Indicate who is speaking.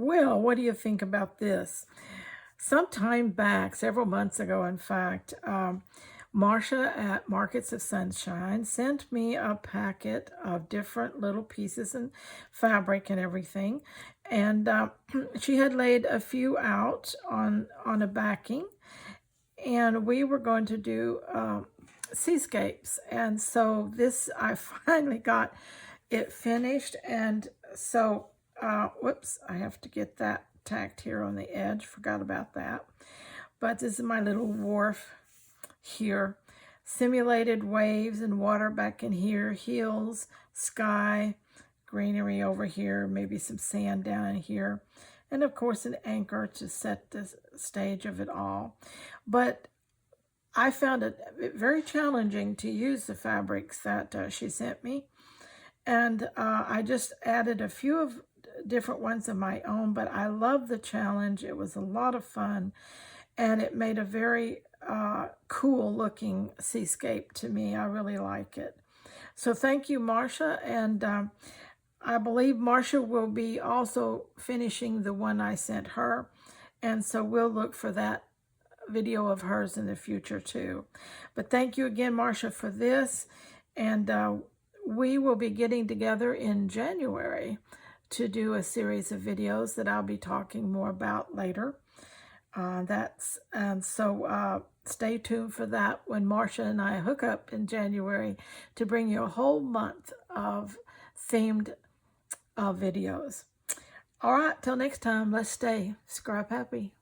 Speaker 1: Well, what do you think about this? Some time back, several months ago, in fact, Marcia at Markets of Sunshine sent me a packet of different little pieces and fabric and everything. And she had laid a few out on a backing, and we were going to do seascapes. And so this, I finally got it finished. And so, whoops, I have to get that tacked here on the edge. Forgot about that. But this is my little wharf here. Simulated waves and water back in here, hills, sky, greenery over here, maybe some sand down in here, and of course an anchor to set the stage of it all. But I found it very challenging to use the fabrics that she sent me, and I just added a few of different ones of my own, but I love the challenge. It was a lot of fun, and it made a very cool looking seascape to me. I really like it. So thank you, Marcia, and I believe Marcia will be also finishing the one I sent her, and so we'll look for that video of hers in the future too. But thank you again, Marcia, for this, and we will be getting together in January to do a series of videos that I'll be talking more about later. So stay tuned for that when Marcia and I hook up in January to bring you a whole month of themed videos. All right, till next time, let's stay scrap happy.